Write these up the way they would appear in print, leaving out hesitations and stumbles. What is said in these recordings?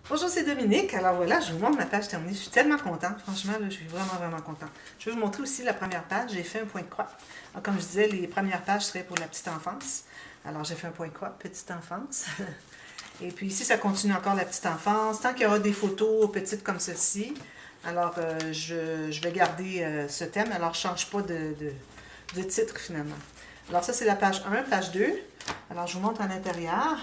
Bonjour, c'est Dominique. Alors voilà, je vous montre ma page terminée. Je suis tellement contente. Franchement, là, je suis vraiment contente. Je vais vous montrer aussi la première page. J'ai fait un point de croix. Alors, comme je disais, les premières pages seraient pour la petite enfance. Alors, j'ai fait un point de croix, petite enfance. Et puis ici, ça continue encore la petite enfance. Tant qu'il y aura des photos petites comme ceci, alors je vais garder ce thème. Alors, je ne change pas de titre finalement. Alors, ça, c'est la page 1, page 2. Alors, je vous montre à l'intérieur.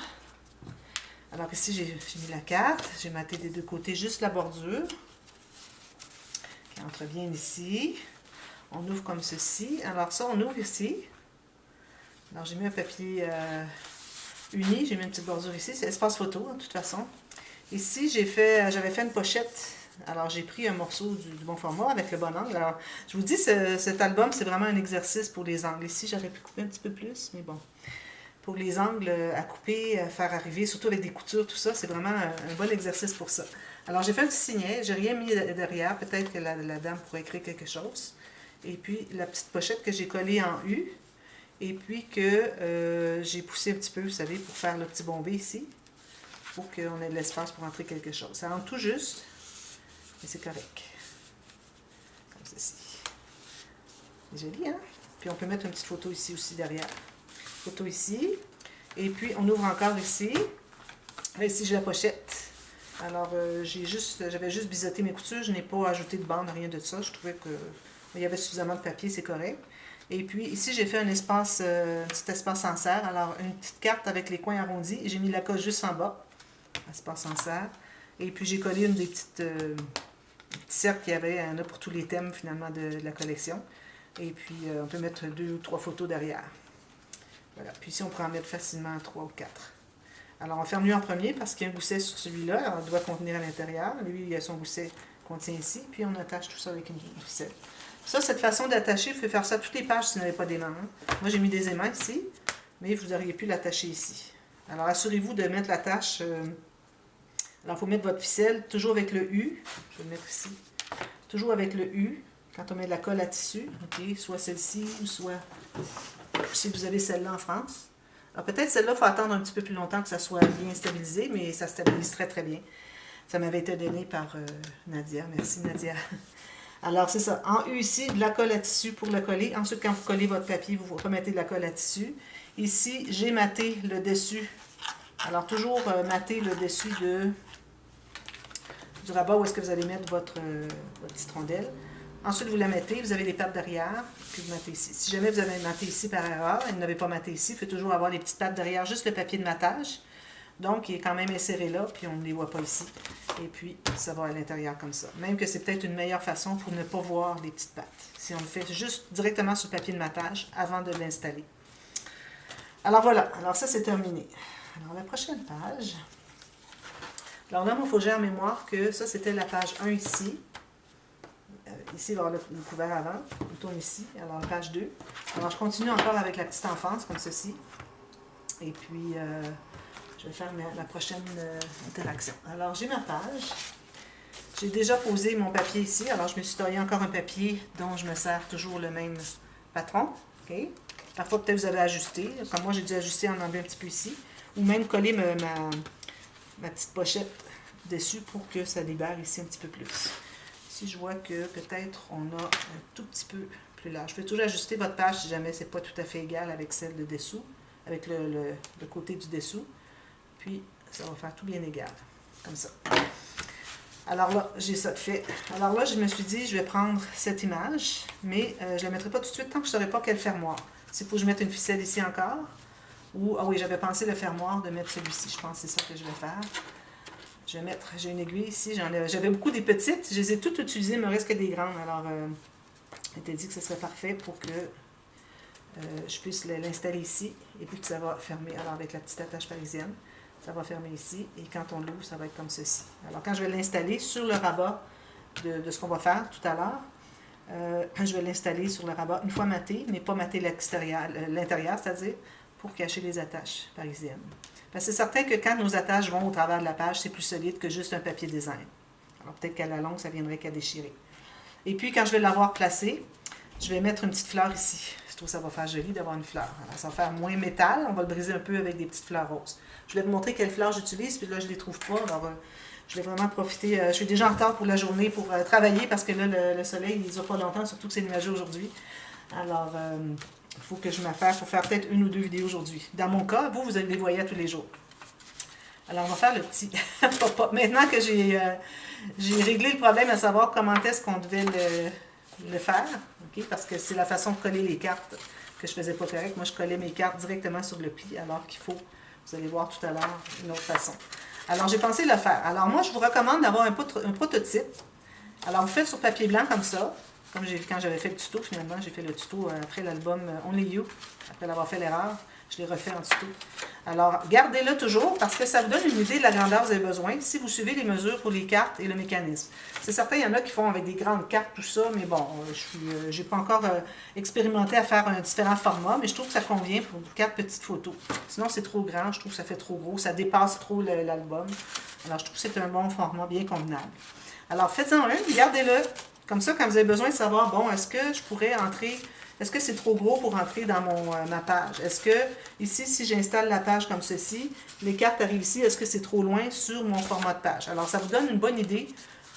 Alors ici, j'ai mis la carte. J'ai maté des deux côtés juste la bordure qui entre bien ici. On ouvre comme ceci. Alors ça, on ouvre ici. Alors j'ai mis un papier uni. J'ai mis une petite bordure ici. C'est espace photo, de toute façon. Ici, j'avais fait une pochette. Alors j'ai pris un morceau du bon format avec le bon angle. Alors je vous dis, cet album, c'est vraiment un exercice pour les angles. Ici, j'aurais pu couper un petit peu plus, mais bon. Pour les angles à couper, à faire arriver, surtout avec des coutures, tout ça, c'est vraiment un bon exercice pour ça. Alors, j'ai fait un petit signet, j'ai rien mis derrière, peut-être que la dame pourrait écrire quelque chose. Et puis, la petite pochette que j'ai collée en U, et puis que j'ai poussé un petit peu, vous savez, pour faire le petit bombé ici, pour qu'on ait de l'espace pour entrer quelque chose. Ça rentre tout juste, mais c'est correct. Comme ceci. C'est joli, hein? Puis, on peut mettre une petite photo ici aussi derrière. Photo ici. Et puis, on ouvre encore ici. Là, ici, j'ai la pochette. Alors, j'avais juste biseauté mes coutures. Je n'ai pas ajouté de bande, rien de ça. Je trouvais qu'il y avait suffisamment de papier, c'est correct. Et puis, ici, j'ai fait un petit espace en serre. Alors, une petite carte avec les coins arrondis. J'ai mis la coche juste en bas. Espace en serre. Et puis, j'ai collé une des petits cercles qu'il y avait. Il y en a pour tous les thèmes, finalement, de la collection. Et puis, on peut mettre 2 ou 3 photos derrière. Voilà. Puis ici, on peut en mettre facilement 3 ou 4. Alors, on ferme lui en premier parce qu'il y a un gousset sur celui-là. On doit contenir à l'intérieur. Lui, il y a son gousset qu'on tient ici. Puis, on attache tout ça avec une ficelle. Ça, cette façon d'attacher, vous pouvez faire ça à toutes les pages si vous n'avez pas d'aimant. Moi, j'ai mis des aimants ici, mais vous auriez pu l'attacher ici. Alors, assurez-vous de mettre l'attache. Alors, il faut mettre votre ficelle toujours avec le U. Je vais le mettre ici. Toujours avec le U. Quand on met de la colle à tissu, ok, soit celle-ci ou soit si vous avez celle-là en France. Alors peut-être celle-là, il faut attendre un petit peu plus longtemps que ça soit bien stabilisé, mais ça stabilise très bien. Ça m'avait été donné par Nadia. Merci Nadia. Alors c'est ça. En U ici, de la colle à tissu pour le coller. Ensuite, quand vous collez votre papier, vous remettez de la colle à tissu. Ici, j'ai maté le dessus. Alors toujours mater le dessus du rabat où est-ce que vous allez mettre votre petite rondelle. Ensuite, vous la mettez, vous avez les pattes derrière que vous matez ici. Si jamais vous avez maté ici par erreur et vous n'avez pas maté ici, il faut toujours avoir les petites pattes derrière, juste le papier de matage. Donc, il est quand même inséré là, puis on ne les voit pas ici. Et puis, ça va à l'intérieur comme ça. Même que c'est peut-être une meilleure façon pour ne pas voir les petites pattes. Si on le fait juste directement sur le papier de matage avant de l'installer. Alors voilà, alors ça c'est terminé. Alors la prochaine page. Alors là, moi, il faut que j'ai en mémoire que ça c'était la page 1 ici. Ici, il va y avoir le couvert avant. On tourne ici, alors page 2. Alors, je continue encore avec la petite enfance, comme ceci. Et puis, je vais faire la prochaine interaction. Alors, j'ai ma page. J'ai déjà posé mon papier ici. Alors, je me suis taillé encore un papier dont je me sers toujours le même patron. Okay. Parfois, peut-être vous avez ajusté. Comme moi, j'ai dû ajuster, en enlever un petit peu ici. Ou même coller ma petite pochette dessus pour que ça libère ici un petit peu plus. Si je vois que peut-être on a un tout petit peu plus large. Vous pouvez toujours ajuster votre page si jamais ce n'est pas tout à fait égal avec celle de dessous, avec le côté du dessous. Puis, ça va faire tout bien égal, comme ça. Alors là, j'ai ça de fait. Alors là, je me suis dit, je vais prendre cette image, mais je ne la mettrai pas tout de suite tant que je ne saurais pas quel fermoir. S'il faut que je mette une ficelle ici encore, ou, ah oui, j'avais pensé le fermoir de mettre celui-ci. Je pense que c'est ça que je vais faire. Je vais mettre, j'ai une aiguille ici, j'avais beaucoup des petites, je les ai toutes utilisées, il me reste que des grandes. Alors, je m'étais dit que ce serait parfait pour que je puisse l'installer ici, et puis que ça va fermer. Alors, avec la petite attache parisienne, ça va fermer ici, et quand on l'ouvre, ça va être comme ceci. Alors, quand je vais l'installer sur le rabat de ce qu'on va faire tout à l'heure, je vais l'installer sur le rabat une fois maté, mais pas mater l'intérieur, c'est-à-dire pour cacher les attaches parisiennes. Parce que c'est certain que quand nos attaches vont au travers de la page, c'est plus solide que juste un papier design. Alors peut-être qu'à la longue, ça viendrait qu'à déchirer. Et puis, quand je vais l'avoir placé, je vais mettre une petite fleur ici. Je trouve que ça va faire joli d'avoir une fleur. Alors, ça va faire moins métal. On va le briser un peu avec des petites fleurs roses. Je voulais vous montrer quelles fleurs j'utilise, puis là, je ne les trouve pas. Alors, Je vais vraiment profiter. Je suis déjà en retard pour la journée pour travailler parce que là, le soleil, il ne dure pas longtemps, surtout que c'est nuageux aujourd'hui. Alors, il faut que je m'affaire pour faire peut-être 1 ou 2 vidéos aujourd'hui. Dans mon cas, vous allez les voir tous les jours. Alors, on va faire le petit pop-up. Maintenant que j'ai réglé le problème à savoir comment est-ce qu'on devait le faire, okay? Parce que c'est la façon de coller les cartes que je faisais pas correct. Moi, je collais mes cartes directement sur le pli, alors qu'il faut, vous allez voir tout à l'heure, une autre façon. Alors, j'ai pensé le faire. Alors, moi, je vous recommande d'avoir un prototype. Alors, vous faites sur papier blanc comme ça. Comme quand j'avais fait le tuto, finalement, j'ai fait le tuto après l'album Only You. Après l'avoir fait l'erreur, je l'ai refait en tuto. Alors, gardez-le toujours parce que ça vous donne une idée de la grandeur que vous avez besoin si vous suivez les mesures pour les cartes et le mécanisme. C'est certain, il y en a qui font avec des grandes cartes, tout ça, mais bon, je n'ai pas encore expérimenté à faire un différent format, mais je trouve que ça convient pour 4 petites photos. Sinon, c'est trop grand, je trouve que ça fait trop gros, ça dépasse trop l'album. Alors, je trouve que c'est un bon format bien convenable. Alors, faites-en un, gardez-le. Comme ça, quand vous avez besoin de savoir, bon, est-ce que je pourrais entrer, est-ce que c'est trop gros pour entrer dans ma page? Est-ce que, ici, si j'installe la page comme ceci, les cartes arrivent ici, est-ce que c'est trop loin sur mon format de page? Alors, ça vous donne une bonne idée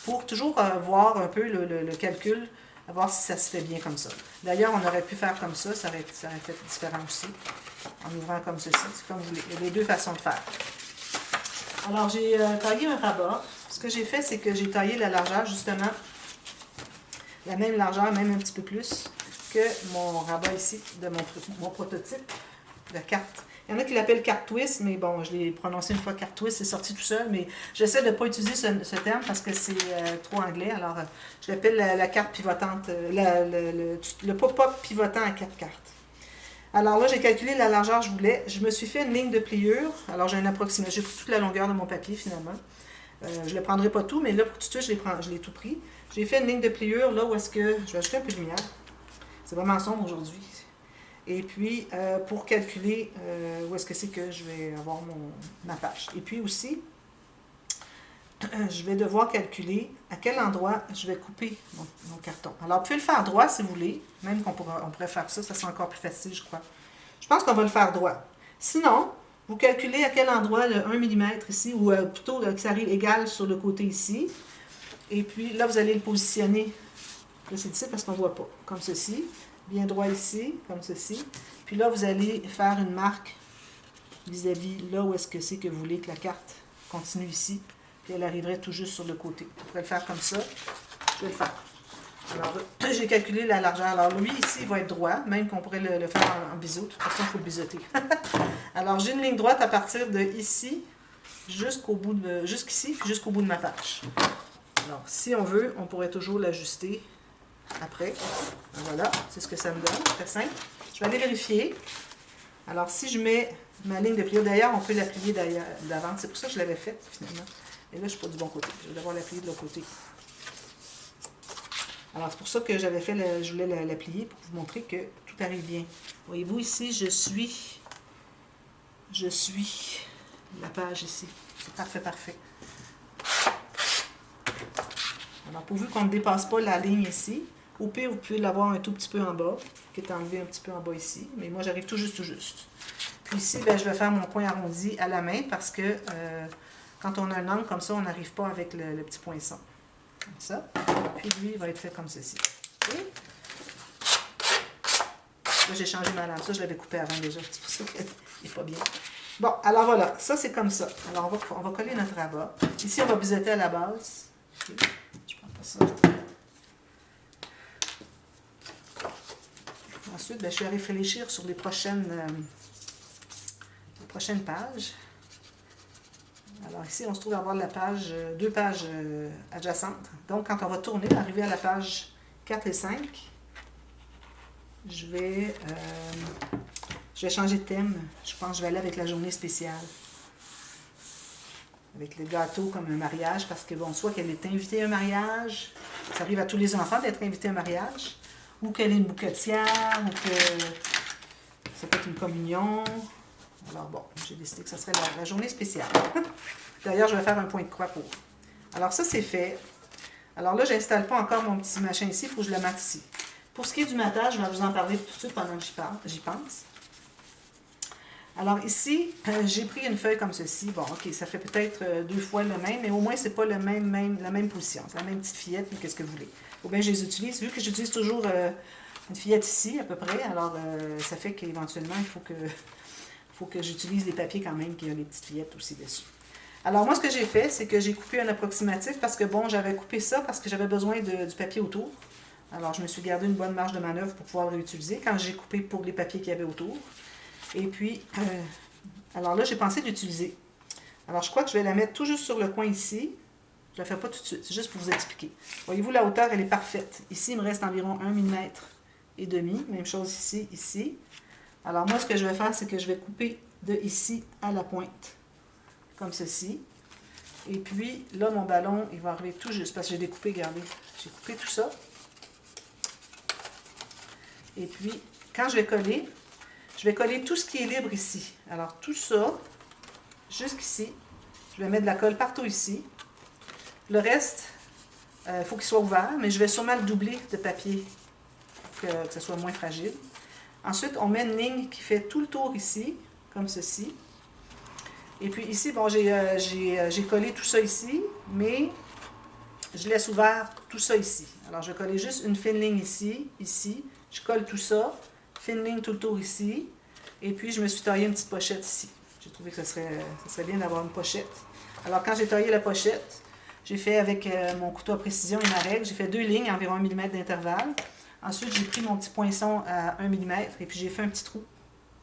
pour toujours voir un peu le calcul, voir si ça se fait bien comme ça. D'ailleurs, on aurait pu faire comme ça aurait fait différent aussi, en ouvrant comme ceci, c'est comme vous voulez. Il y a les deux façons de faire. Alors, j'ai taillé un rabat. Ce que j'ai fait, c'est que j'ai taillé la largeur, justement, la même largeur, même un petit peu plus que mon rabat ici de mon prototype de carte. Il y en a qui l'appellent carte twist, mais bon, je l'ai prononcé une fois carte twist, c'est sorti tout seul, mais j'essaie de ne pas utiliser ce terme parce que c'est trop anglais. Alors, je l'appelle la carte pivotante, le pop-up pivotant à 4 cartes. Alors là, j'ai calculé la largeur que je voulais. Je me suis fait une ligne de pliure. Alors, j'ai un approximation. J'ai pris toute la longueur de mon papier, finalement. Je ne le prendrai pas tout, mais là, pour tout de suite, je l'ai tout pris. J'ai fait une ligne de pliure, là où est-ce que... Je vais ajouter un peu de lumière. C'est vraiment sombre aujourd'hui. Et puis, pour calculer où est-ce que c'est que je vais avoir ma page. Et puis aussi, je vais devoir calculer à quel endroit je vais couper mon carton. Alors, vous pouvez le faire droit si vous voulez. Même qu'on pourrait faire ça, ça sera encore plus facile, je crois. Je pense qu'on va le faire droit. Sinon, vous calculez à quel endroit le 1 mm ici, ou plutôt que ça arrive égal sur le côté ici. Et puis là, vous allez le positionner. Là, c'est difficile parce qu'on ne voit pas. Comme ceci. Bien droit ici, comme ceci. Puis là, vous allez faire une marque vis-à-vis là où est-ce que c'est que vous voulez que la carte continue ici. Puis elle arriverait tout juste sur le côté. Vous pouvez le faire comme ça. Je vais le faire. Alors, j'ai calculé la largeur. Alors, lui, ici, il va être droit, même qu'on pourrait le faire en biseau. De toute façon, il faut le biseauter. Alors, j'ai une ligne droite à partir de ici jusqu'au bout jusqu'ici, puis jusqu'au bout de ma page. Alors, si on veut, on pourrait toujours l'ajuster après. Voilà, c'est ce que ça me donne. C'est très simple. Je vais aller vérifier. Alors, si je mets ma ligne de pliure, d'ailleurs, on peut la plier d'avant. C'est pour ça que je l'avais faite, finalement. Et là, je ne suis pas du bon côté. Je vais devoir la plier de l'autre côté. Alors, c'est pour ça que j'avais fait, je voulais la plier pour vous montrer que tout arrive bien. Voyez-vous, ici, je suis la page ici. C'est parfait, parfait. Alors, pourvu qu'on ne dépasse pas la ligne ici, au pire, vous pouvez l'avoir un tout petit peu en bas, qui est enlevé un petit peu en bas ici. Mais moi, j'arrive tout juste, tout juste. Puis ici, ben, je vais faire mon point arrondi à la main parce que quand on a un angle comme ça, on n'arrive pas avec le petit poinçon. Comme ça. Puis lui, il va être fait comme ceci. Okay. Là, j'ai changé ma lame. Ça, je l'avais coupé avant déjà. C'est pour ça qu'il n'est pas bien. Bon, alors voilà. Ça, c'est comme ça. Alors, on va coller notre rabat. Ici, on va biseauter à la base. Okay. Je prends pas ça. Ensuite, ben, je vais réfléchir sur les prochaines pages. Alors ici, on se trouve à avoir deux pages adjacentes. Donc, quand on va tourner, arriver à la page 4 et 5, je vais changer de thème. Je pense que je vais aller avec la journée spéciale. Avec le gâteau comme un mariage, parce que bon, soit qu'elle est invitée à un mariage, ça arrive à tous les enfants d'être invités à un mariage, ou qu'elle est une bouquetière, ou que ça peut être une communion. Alors bon, j'ai décidé que ce serait la journée spéciale. D'ailleurs, je vais faire un point de croix pour. Alors ça, c'est fait. Alors là, je n'installe pas encore mon petit machin ici, il faut que je le mate ici. Pour ce qui est du matage, je vais vous en parler tout de suite pendant que j'y pense. Alors ici, j'ai pris une feuille comme ceci. Bon, ok, ça fait peut-être 2 fois le même, mais au moins, c'est pas la même position. C'est la même petite fillette, mais qu'est-ce que vous voulez. Ou bien, je les utilise. Vu que j'utilise toujours une fillette ici, à peu près, alors ça fait qu'éventuellement, il faut que j'utilise des papiers quand même qui ont des petites fillettes aussi dessus. Alors moi, ce que j'ai fait, c'est que j'ai coupé un approximatif parce que, bon, j'avais coupé ça parce que j'avais besoin du papier autour. Alors, je me suis gardé une bonne marge de manœuvre pour pouvoir le réutiliser quand j'ai coupé pour les papiers qu'il y avait autour. Et puis, alors là, j'ai pensé d'utiliser. Alors, je crois que je vais la mettre tout juste sur le coin ici. Je ne la fais pas tout de suite, c'est juste pour vous expliquer. Voyez-vous, la hauteur, elle est parfaite. Ici, il me reste environ 1 mm et demi. Même chose ici, ici. Alors, moi, ce que je vais faire, c'est que je vais couper de ici à la pointe, comme ceci. Et puis, là, mon ballon, il va arriver tout juste, parce que j'ai découpé, regardez. J'ai coupé tout ça. Et puis, quand je vais coller tout ce qui est libre ici. Alors, tout ça, jusqu'ici, je vais mettre de la colle partout ici. Le reste, il faut qu'il soit ouvert, mais je vais sûrement le doubler de papier pour que ce soit moins fragile. Ensuite, on met une ligne qui fait tout le tour ici, comme ceci. Et puis ici, bon, j'ai collé tout ça ici, mais je laisse ouvert tout ça ici. Alors, je vais coller juste une fine ligne ici, ici. Je colle tout ça, fine ligne tout le tour ici. Et puis, je me suis taillé une petite pochette ici. J'ai trouvé que ça serait bien d'avoir une pochette. Alors, quand j'ai taillé la pochette, j'ai fait avec mon couteau à précision et ma règle, j'ai fait 2 lignes, environ 1 mm d'intervalle. Ensuite, j'ai pris mon petit poinçon à 1 mm et puis j'ai fait un petit trou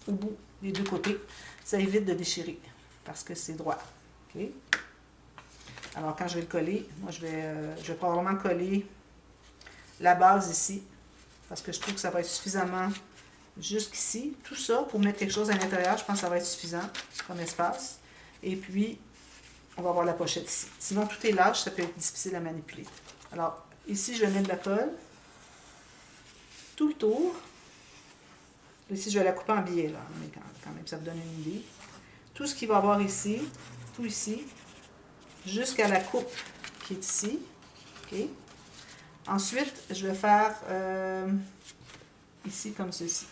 au bout des 2 côtés. Ça évite de déchirer parce que c'est droit. Okay? Alors, quand je vais le coller, moi, je vais probablement coller la base ici parce que je trouve que ça va être suffisamment jusqu'ici. Tout ça, pour mettre quelque chose à l'intérieur, je pense que ça va être suffisant comme espace. Et puis, on va avoir la pochette ici. Sinon, tout est large, ça peut être difficile à manipuler. Alors, ici, je vais mettre de la colle tout le tour. Ici, je vais la couper en billets, là, mais quand même, ça vous donne une idée. Tout ce qu'il va y avoir ici, tout ici, jusqu'à la coupe qui est ici. Okay. Ensuite, je vais faire ici comme ceci.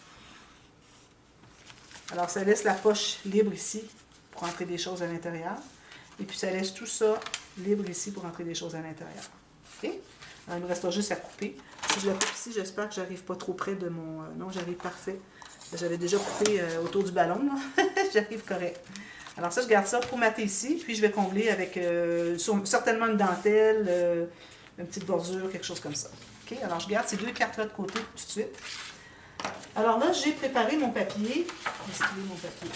Alors, ça laisse la poche libre ici pour entrer des choses à l'intérieur. Et puis, ça laisse tout ça libre ici pour entrer des choses à l'intérieur. Okay. Alors, il me restera juste à couper. Si je la coupe ici, j'espère que je n'arrive pas trop près de mon... non, j'arrive parfait. J'avais déjà coupé autour du ballon. J'arrive correct. Alors ça, je garde ça pour mater ici. Puis je vais combler avec certainement une dentelle, une petite bordure, quelque chose comme ça. Okay? Alors je garde ces 2 cartes-là de côté tout de suite. Alors là, j'ai préparé mon papier. Où est mon papier?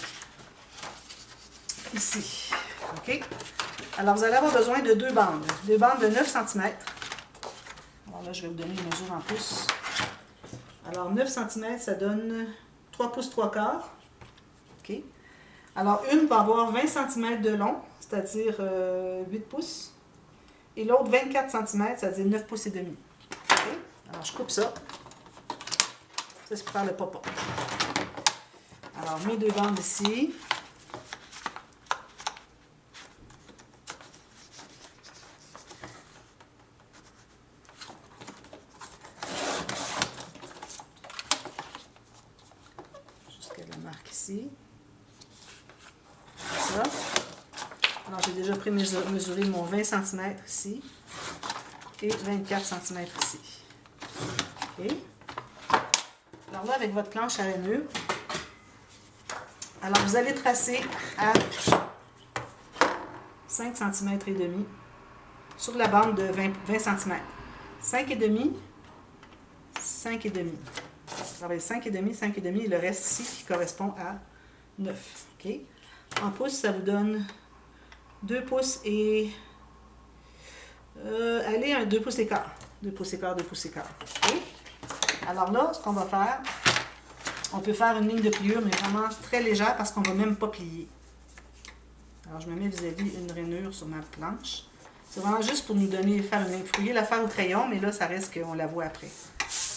Ici. OK? Alors vous allez avoir besoin de 2 bandes. 2 bandes de 9 cm. Alors là, je vais vous donner une mesure en pouces. Alors 9 cm, ça donne 3 pouces 3 quarts. OK? Alors, une va avoir 20 cm de long, c'est-à-dire 8 pouces. Et l'autre, 24 cm, c'est-à-dire 9 pouces et demi. Okay? Alors, je coupe ça. Ça, c'est pour faire le papa. Alors, mes 2 bandes ici. Jusqu'à la marque ici. Ça. Alors, j'ai déjà mesuré mon 20 cm ici et 24 cm ici. OK. Alors là, avec votre planche à rainure, alors vous allez tracer à 5 cm et demi sur la bande de 20 cm. 5 et demi, 5 et demi. Alors, 5 et demi, 5 et demi, et le reste ici qui correspond à 9. OK. En pouces, ça vous donne 2 pouces et... allez, 2 pouces et quart. 2 pouces et quart, 2 pouces et quart. Okay. Alors là, ce qu'on va faire, on peut faire une ligne de pliure, mais vraiment très légère parce qu'on ne va même pas plier. Alors, je me mets vis-à-vis une rainure sur ma planche. C'est vraiment juste pour nous donner, faire une ligne. Vous pourriez la faire au crayon, mais là, ça reste qu'on la voit après.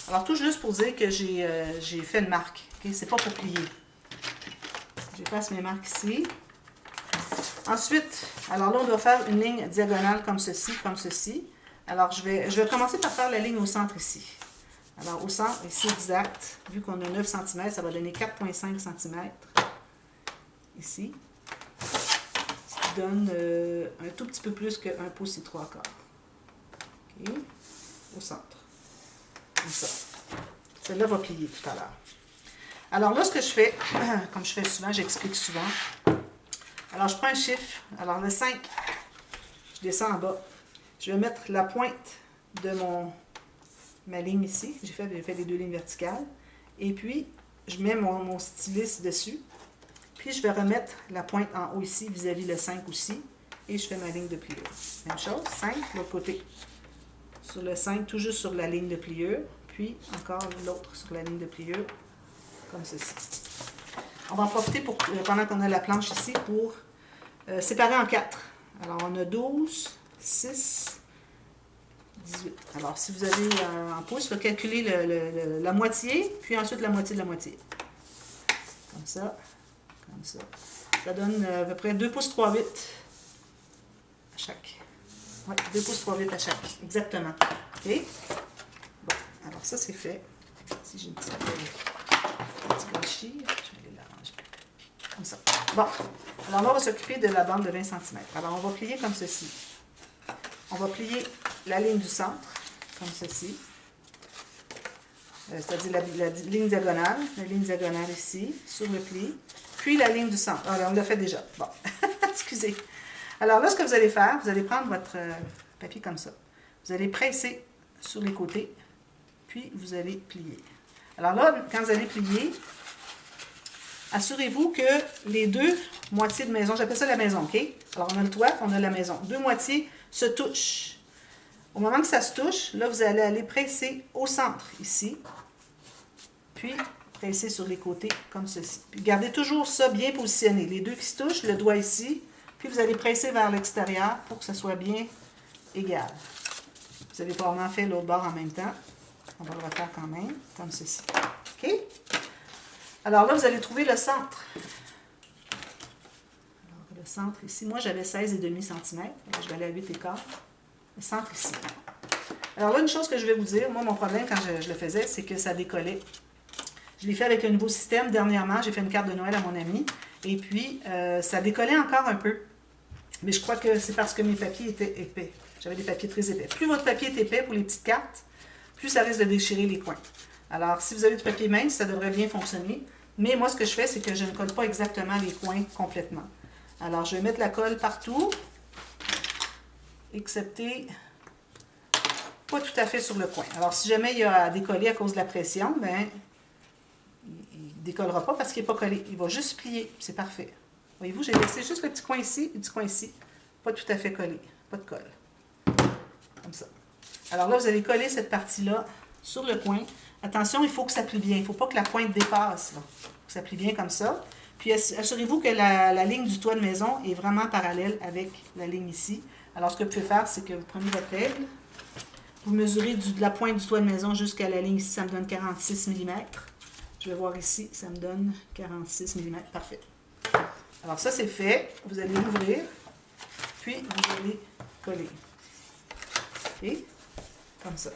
Alors, tout juste pour dire que j'ai fait une marque. Okay? C'est pas pour plier. J'efface mes marques ici. Ensuite, alors là, on doit faire une ligne diagonale comme ceci, comme ceci. Alors, je vais commencer par faire la ligne au centre ici. Alors, au centre, ici exact, vu qu'on a 9 cm, ça va donner 4,5 cm. ici. Ce qui donne un tout petit peu plus que 1 pouce et 3 quarts. OK? Au centre. Comme ça. Celle-là va plier tout à l'heure. Alors là, ce que je fais, comme je fais souvent, j'explique souvent. Alors, je prends un chiffre. Alors, le 5, je descends en bas. Je vais mettre la pointe de ma ligne ici. J'ai fait les 2 lignes verticales. Et puis, je mets mon stylus dessus. Puis, je vais remettre la pointe en haut ici, vis-à-vis le 5 aussi. Et je fais ma ligne de pliure. Même chose, 5, l'autre côté. Sur le 5, tout juste sur la ligne de pliure. Puis, encore l'autre sur la ligne de pliure. Comme ceci. On va en profiter pendant qu'on a la planche ici pour séparer en 4. Alors, on a 12, 6, 18. Alors, si vous avez en pouces, il faut calculer la moitié, puis ensuite la moitié de la moitié. Comme ça. Comme ça. Ça donne à peu près 2 pouces 3/8 à chaque. Oui, 2 pouces 3/8 à chaque. Exactement. OK? Bon, alors ça, c'est fait. Si j'ai une petite gâchis, je vais l'arranger. Comme ça. Bon, alors là, on va s'occuper de la bande de 20 cm. Alors, on va plier comme ceci. On va plier la ligne du centre, comme ceci. C'est-à-dire la ligne diagonale ici, sur le pli. Puis la ligne du centre. Alors, on l'a fait déjà. Bon, excusez. Alors là, ce que vous allez faire, vous allez prendre votre papier comme ça. Vous allez presser sur les côtés, puis vous allez plier. Alors là, quand vous allez plier, assurez-vous que les 2 moitiés de maison, j'appelle ça la maison, OK? Alors, on a le toit, on a la maison. 2 moitiés se touchent. Au moment que ça se touche, là, vous allez aller presser au centre, ici. Puis, presser sur les côtés, comme ceci. Puis, gardez toujours ça bien positionné. Les 2 qui se touchent, le doigt ici. Puis, vous allez presser vers l'extérieur pour que ça soit bien égal. Vous allez probablement faire l'autre bord en même temps. On va le refaire quand même, comme ceci. OK? Alors là, vous allez trouver le centre. Alors, le centre ici, moi, j'avais 16,5 cm. Alors, je vais aller à 8,15. Le centre ici. Alors là, une chose que je vais vous dire, moi, mon problème quand je le faisais, c'est que ça décollait. Je l'ai fait avec un nouveau système. Dernièrement, j'ai fait une carte de Noël à mon ami. Et puis, ça décollait encore un peu. Mais je crois que c'est parce que mes papiers étaient épais. J'avais des papiers très épais. Plus votre papier est épais pour les petites cartes, plus ça risque de déchirer les coins. Alors, si vous avez du papier mince, ça devrait bien fonctionner. Mais moi, ce que je fais, c'est que je ne colle pas exactement les coins complètement. Alors, je vais mettre la colle partout, excepté pas tout à fait sur le coin. Alors, si jamais il y a à décoller à cause de la pression, ben, il ne décollera pas parce qu'il n'est pas collé. Il va juste plier. C'est parfait. Voyez-vous, j'ai laissé juste le petit coin ici et le petit coin ici. Pas tout à fait collé. Pas de colle. Comme ça. Alors là, vous allez coller cette partie-là sur le coin. Attention, il faut que ça plie bien. Il ne faut pas que la pointe dépasse. Il faut que ça plie bien comme ça. Puis assurez-vous que la ligne du toit de maison est vraiment parallèle avec la ligne ici. Alors, ce que vous pouvez faire, c'est que vous prenez votre règle. Vous mesurez de la pointe du toit de maison jusqu'à la ligne ici. Ça me donne 46 mm. Je vais voir ici. Ça me donne 46 mm. Parfait. Alors, ça, c'est fait. Vous allez l'ouvrir. Puis, vous allez coller. OK? Comme ça.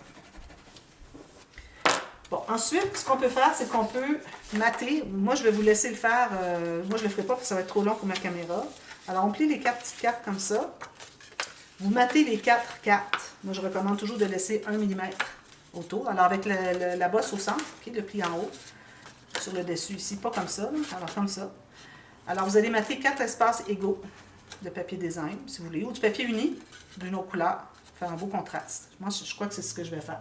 Bon, ensuite, ce qu'on peut faire, c'est qu'on peut mater. Moi, je vais vous laisser le faire. Moi, je ne le ferai pas parce que ça va être trop long pour ma caméra. Alors, on plie les 4 petites cartes comme ça. Vous matez les 4 cartes. Moi, je recommande toujours de laisser 1 mm autour. Alors, avec la bosse au centre, okay, le pli en haut, sur le dessus ici, pas comme ça. Là. Alors, comme ça. Alors, vous allez mater 4 espaces égaux de papier design, si vous voulez, ou du papier uni d'une autre couleur, pour faire un beau contraste. Moi, je crois que c'est ce que je vais faire.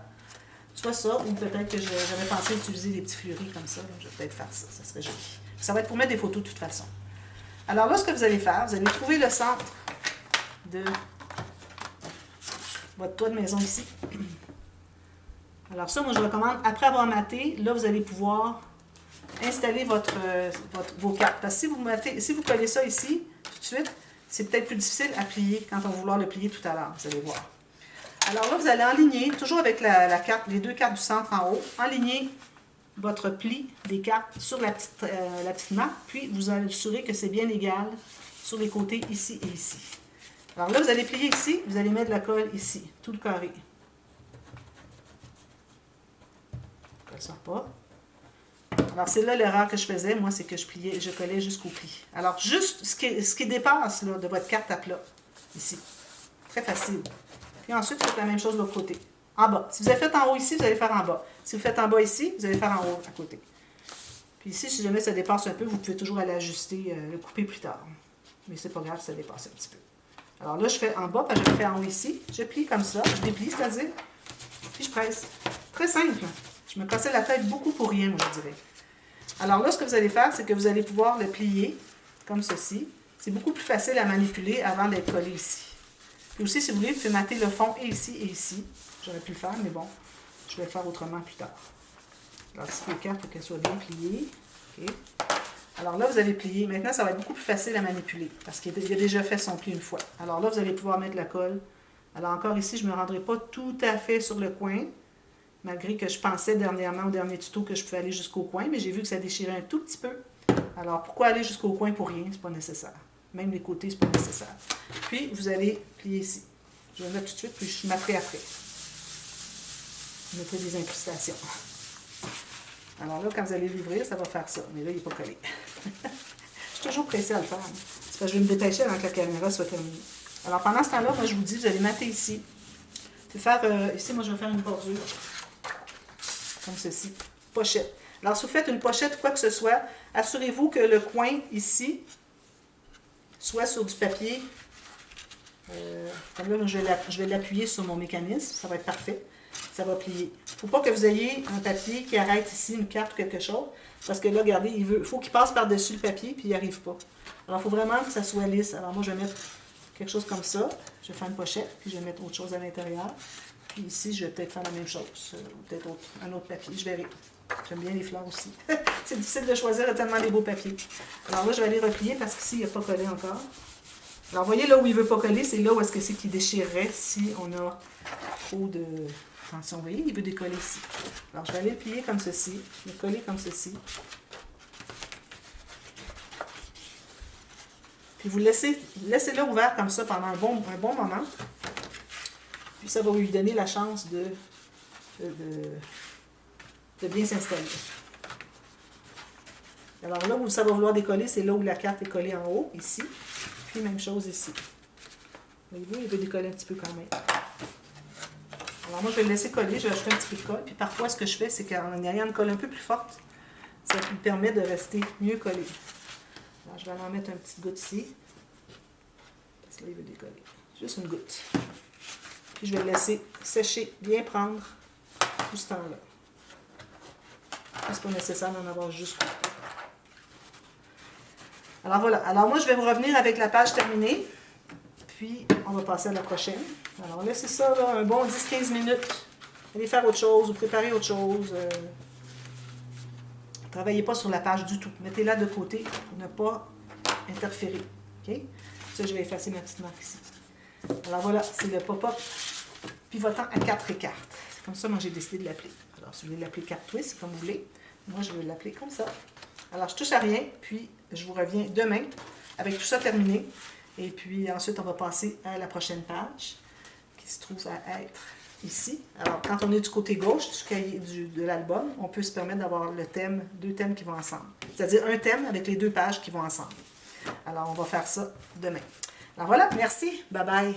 Soit ça, ou peut-être que j'avais pensé utiliser des petits fleuris comme ça. Donc je vais peut-être faire ça, ça serait joli. Ça va être pour mettre des photos de toute façon. Alors là, ce que vous allez faire, vous allez trouver le centre de votre toit de maison ici. Alors ça, moi, je recommande, après avoir maté, là, vous allez pouvoir installer vos cartes. Parce que si vous collez ça ici, tout de suite, c'est peut-être plus difficile à plier quand on va vouloir le plier tout à l'heure, vous allez voir. Alors là, vous allez enligner, toujours avec la carte, les 2 cartes du centre en haut, enligner votre pli des cartes sur la petite marque, puis vous allez assurer que c'est bien égal sur les côtés ici et ici. Alors là, vous allez plier ici, vous allez mettre la colle ici, tout le carré. Ça ne sort pas. Alors, c'est là l'erreur que je faisais, moi, c'est que je collais jusqu'au pli. Alors, juste ce qui dépasse là, de votre carte à plat, ici. Très facile. Puis ensuite, faites la même chose de l'autre côté. En bas. Si vous avez fait en haut ici, vous allez faire en bas. Si vous faites en bas ici, vous allez faire en haut à côté. Puis ici, si jamais ça dépasse un peu, vous pouvez toujours aller ajuster, le couper plus tard. Mais c'est pas grave, ça dépasse un petit peu. Alors là, je fais en bas, puis je fais en haut ici. Je plie comme ça, je déplie, c'est-à-dire, puis je presse. Très simple. Je me cassais la tête beaucoup pour rien, moi, je dirais. Alors là, ce que vous allez faire, c'est que vous allez pouvoir le plier comme ceci. C'est beaucoup plus facile à manipuler avant d'être collé ici. Puis aussi, si vous voulez, vous pouvez mater le fond et ici et ici. J'aurais pu le faire, mais bon, je vais le faire autrement plus tard. Alors ici, les cartes, il faut qu'elles soient bien pliées. Okay. Alors là, vous avez plié. Maintenant, ça va être beaucoup plus facile à manipuler parce qu'il a déjà fait son pli une fois. Alors là, vous allez pouvoir mettre la colle. Alors encore ici, je ne me rendrai pas tout à fait sur le coin, malgré que je pensais dernièrement au dernier tuto que je pouvais aller jusqu'au coin, mais j'ai vu que ça déchirait un tout petit peu. Alors pourquoi aller jusqu'au coin pour rien? C'est pas nécessaire. Même les côtés, c'est pas nécessaire. Puis, vous allez plier ici. Je vais le mettre tout de suite, puis je mettrai après. Je mettrai des incrustations. Alors là, quand vous allez l'ouvrir, ça va faire ça. Mais là, il n'est pas collé. Je suis toujours pressée à le faire. C'est parce que je vais me dépêcher avant que la caméra soit terminée. Alors pendant ce temps-là, moi je vous dis, vous allez mater ici. Puis faire, ici, moi je vais faire une bordure. Comme ceci. Pochette. Alors si vous faites une pochette ou quoi que ce soit, assurez-vous que le coin ici soit sur du papier. Comme là, je vais l'appuyer sur mon mécanisme. Ça va être parfait. Ça va plier. Il ne faut pas que vous ayez un papier qui arrête ici, une carte ou quelque chose. Parce que là, regardez, il faut qu'il passe par-dessus le papier, puis il n'y arrive pas. Alors, il faut vraiment que ça soit lisse. Alors, moi, je vais mettre quelque chose comme ça. Je vais faire une pochette, puis je vais mettre autre chose à l'intérieur. Puis ici, je vais peut-être faire la même chose. Ou peut-être un autre papier. Je verrai. J'aime bien les fleurs aussi. C'est difficile de choisir, il y a tellement des beaux papiers. Alors là, je vais aller replier parce qu'ici, il n'y a pas collé encore. Alors, vous voyez, là où il ne veut pas coller, c'est là où est-ce que c'est qu'il déchirerait si on a trop de... Attention, vous voyez, il veut décoller ici. Alors, je vais aller le plier comme ceci, le coller comme ceci. Puis vous laissez-le ouvert comme ça pendant un bon moment. Puis ça va lui donner la chance de bien s'installer. Alors là où ça va vouloir décoller, c'est là où la carte est collée en haut, ici. Puis même chose ici. Voyez-vous, il veut décoller un petit peu quand même. Alors moi, je vais le laisser coller, je vais ajouter un petit peu de colle. Puis parfois, ce que je fais, c'est qu'en ayant une colle un peu plus forte, ça me permet de rester mieux collé. Alors, je vais en mettre un petit goutte ici. Parce que là, il veut décoller. Juste une goutte. Puis je vais le laisser sécher, bien prendre tout ce temps-là. C'est pas nécessaire d'en avoir jusqu'au bout. Alors voilà. Alors moi, je vais vous revenir avec la page terminée. Puis, on va passer à la prochaine. Alors, laissez ça, là, un bon 10-15 minutes. Allez faire autre chose ou préparer autre chose. Ne travaillez pas sur la page du tout. Mettez-la de côté pour ne pas interférer. OK? Ça, je vais effacer ma petite marque ici. Alors voilà, c'est le pop-up pivotant à 4 écartes. C'est comme ça, moi, j'ai décidé de l'appeler. Alors, si vous voulez l'appeler 4 twists, c'est comme vous voulez. Moi, je vais l'appeler comme ça. Alors, je touche à rien, puis je vous reviens demain avec tout ça terminé. Et puis ensuite, on va passer à la prochaine page qui se trouve à être ici. Alors, quand on est du côté gauche du cahier de l'album, on peut se permettre d'avoir le thème, 2 thèmes qui vont ensemble. C'est-à-dire un thème avec les 2 pages qui vont ensemble. Alors, on va faire ça demain. Alors voilà, merci. Bye bye.